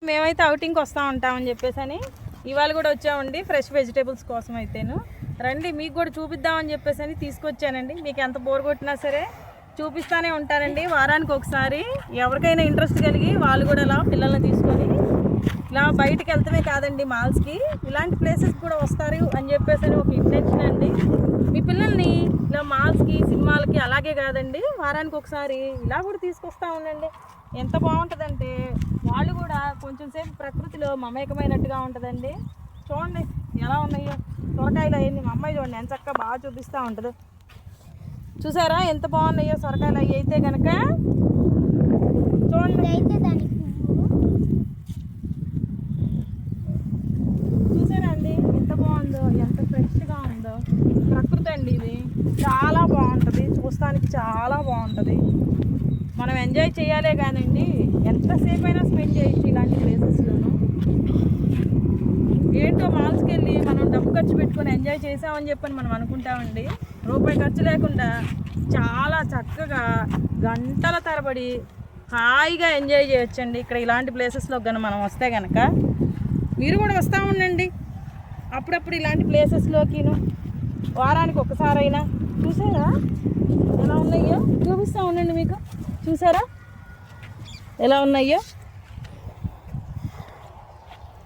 మేమైతే అవుటింగ్కి వస్తూ ఉంటామని చెప్పేసి ఇవాళ కూడా వచ్చామండి ఫ్రెష్ వెజిటేబుల్స్ కోసం అయితేను. రండి మీకు కూడా చూపిద్దామని చెప్పేసి తీసుకొచ్చానండి. మీకు ఎంత బోర్ కొట్టినా సరే చూపిస్తూనే ఉంటానండి వారానికి ఒకసారి. ఎవరికైనా ఇంట్రెస్ట్ కలిగి వాళ్ళు కూడా ఇలా పిల్లల్ని తీసుకొని ఇలా బయటికి వెళ్తమే కాదండి మాల్స్కి, ఇలాంటి ప్లేసెస్ కూడా వస్తారు అని చెప్పేసి ఒక ఇంటెన్షన్ అండి. మీ పిల్లల్ని ఇలా మాల్స్కి సినిమాలకి అలాగే కాదండి వారానికి ఒకసారి ఇలా కూడా తీసుకొస్తూ ఉండండి. ఎంత బాగుంటుందంటే వాళ్ళు కూడా కొంచెం సేపు ప్రకృతిలో మమేకమైనట్టుగా ఉంటుందండి. చూడండి ఎలా ఉన్నాయో సొరకాయలు అయ్యింది. మా అమ్మాయి చూడండి ఎంత చక్కగా బాగా చూపిస్తూ ఉంటుంది. చూసారా ఎంత బాగున్నాయో సొరకాయలు అవి అయితే కనుక చూడండి. చూసారా అండి ఎంత బాగుందో, ఎంత ఫ్రెష్గా ఉందో. ప్రకృతి అండి ఇది, చాలా బాగుంటుంది చూస్తానికి, చాలా బాగుంటుంది. మనం ఎంజాయ్ చేయాలే కానండి ఎంతసేపు అయినా స్పెండ్ చేయొచ్చు ఇలాంటి ప్లేసెస్లోనూ. ఏంటో మాల్స్కి వెళ్ళి మనం డబ్బు ఖర్చు పెట్టుకొని ఎంజాయ్ చేసామని చెప్పని మనం అనుకుంటామండి. రూపాయి ఖర్చు లేకుండా చాలా చక్కగా గంటల తరబడి హాయిగా ఎంజాయ్ చేయొచ్చండి ఇక్కడ ఇలాంటి ప్లేసెస్లో కనుక మనం వస్తే కనుక. మీరు కూడా వస్తూ ఉండండి అప్పుడప్పుడు ఇలాంటి ప్లేసెస్లోకిను, వారానికి ఒకసారైనా. చూసారా ఎలా ఉన్నాయో, చూపిస్తూ ఉండండి మీకు. చూసారా ఎలా ఉన్నాయో.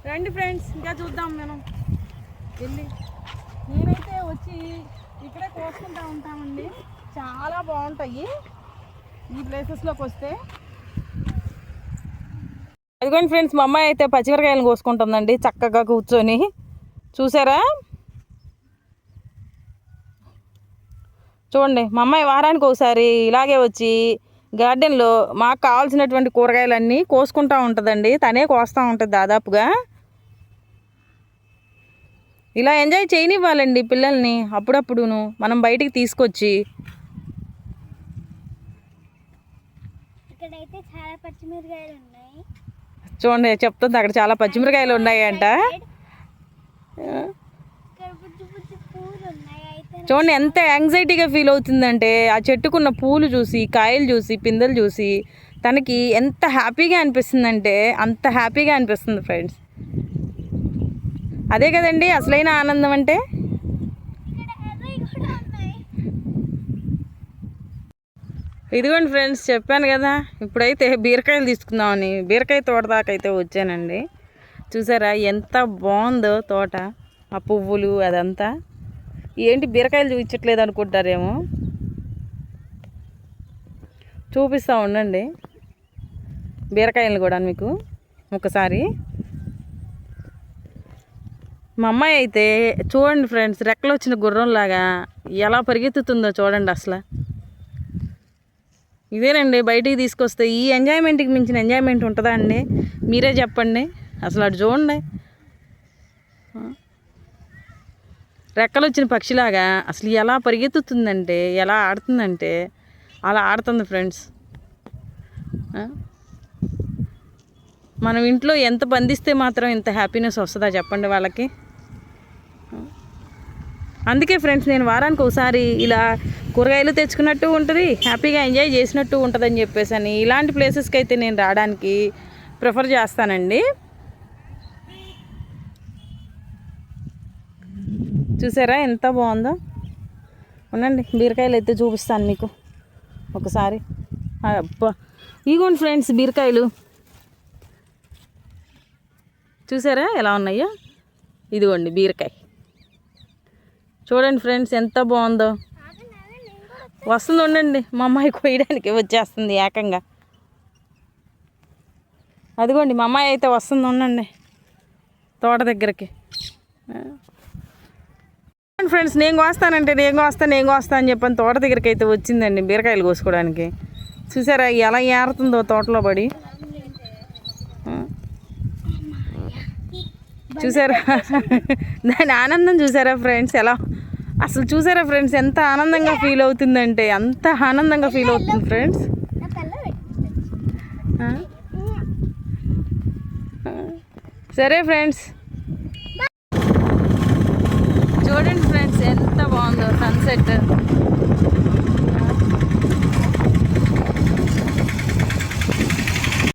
రండి ఫ్రెండ్స్ ఇంకా చూద్దాం మనం వెళ్ళి. నేనైతే వచ్చి ఇక్కడే కోసుకుంటూ ఉంటామండి, చాలా బాగుంటాయి ఈ ప్లేసెస్లోకి వస్తే. అదిగోండి ఫ్రెండ్స్, మా అమ్మాయి అయితే పచ్చిమిరకాయలను కోసుకుంటుందండి చక్కగా కూర్చొని. చూసారా చూడండి, మా అమ్మాయి వారానికి ఒకసారి ఇలాగే వచ్చి గార్డెన్లో మాకు కావాల్సినటువంటి కూరగాయలన్నీ కోసుకుంటూ ఉంటుందండి. తనే కోస్తూ ఉంటుంది దాదాపుగా. ఇలా ఎంజాయ్ చేయనివ్వాలండి పిల్లల్ని అప్పుడప్పుడును మనం బయటికి తీసుకొచ్చి. ఇక్కడైతే చాలా పచ్చిమిరకాయలు ఉన్నాయి. చూడండి చెప్తుంది అక్కడ చాలా పచ్చిమిరకాయలు ఉన్నాయంట. చూడండి ఎంత యాంగ్జైటీగా ఫీల్ అవుతుందంటే ఆ చెట్టుకున్న పూలు చూసి, కాయలు చూసి, పిందెలు చూసి తనకి ఎంత హ్యాపీగా అనిపిస్తుందంటే అంత హ్యాపీగా అనిపిస్తుంది ఫ్రెండ్స్. అదే కదండి అసలైన ఆనందం అంటే. ఇదిగోండి ఫ్రెండ్స్, చెప్పాను కదా ఇప్పుడైతే బీరకాయలు తీసుకుందామని బీరకాయ తోట దాకా అయితే వచ్చానండి. చూసారా ఎంత బాగుందో తోట, ఆ పువ్వులు అదంతా. ఏంటి బీరకాయలు చూపించట్లేదు అనుకుంటారేమో, చూపిస్తూ ఉండండి బీరకాయలు కూడా మీకు ఒకసారి. మా అమ్మాయి అయితే చూడండి ఫ్రెండ్స్, రెక్కలు వచ్చిన గుర్రంలాగా ఎలా పరిగెత్తుతుందో చూడండి అసలు. ఇదేనండి బయటికి తీసుకొస్తే ఈ ఎంజాయ్మెంట్కి మించిన ఎంజాయ్మెంట్ ఉంటుందా అండి? మీరే చెప్పండి. అసలు అటు చూడండి, రెక్కలు వచ్చిన పక్షిలాగా అసలు ఎలా పరిగెత్తుతుందంటే, ఎలా ఆడుతుందంటే అలా ఆడుతుంది ఫ్రెండ్స్. మనం ఇంట్లో ఎంత బంధిస్తే మాత్రం ఇంత హ్యాపీనెస్ వస్తుందా చెప్పండి వాళ్ళకి. అందుకే ఫ్రెండ్స్ నేను వారానికి ఒకసారి ఇలా కూరగాయలు తెచ్చుకున్నట్టు ఉంటుంది, హ్యాపీగా ఎంజాయ్ చేసినట్టు ఉంటుందని చెప్పేసి అని ఇలాంటి ప్లేసెస్కి అయితే నేను రావడానికి ప్రిఫర్ చేస్తానండి. చూసారా ఎంత బాగుందో. ఉండండి బీరకాయలు అయితే చూపిస్తాను మీకు ఒకసారి. అబ్బా ఇగోండి ఫ్రెండ్స్ బీరకాయలు చూసారా ఎలా ఉన్నాయో. ఇదిగోండి బీరకాయ చూడండి ఫ్రెండ్స్ ఎంత బాగుందో. వస్తుంది ఉండండి, మా అమ్మాయి కొయ్యడానికి వచ్చేస్తుంది ఏకంగా. అదిగోండి మా అమ్మాయి అయితే వస్తుంది ఉండండి తోట దగ్గరికి. ఫ్రెండ్స్ నేను కోస్తానంటే నేను కోస్తా అని చెప్పని తోట దగ్గరికి అయితే వచ్చిందండి బీరకాయలు కోసుకోవడానికి. చూసారా ఎలా ఏరుతుందో తోటలో పడి. చూసారా దాని ఆనందం చూసారా ఫ్రెండ్స్ ఎలా అసలు. చూసారా ఫ్రెండ్స్ ఎంత ఆనందంగా ఫీల్ అవుతుందంటే అంత ఆనందంగా ఫీల్ అవుతుంది ఫ్రెండ్స్. సరే ఫ్రెండ్స్ చూడండి ఫ్రెండ్స్ ఎంత బాగుందో సన్సెట్.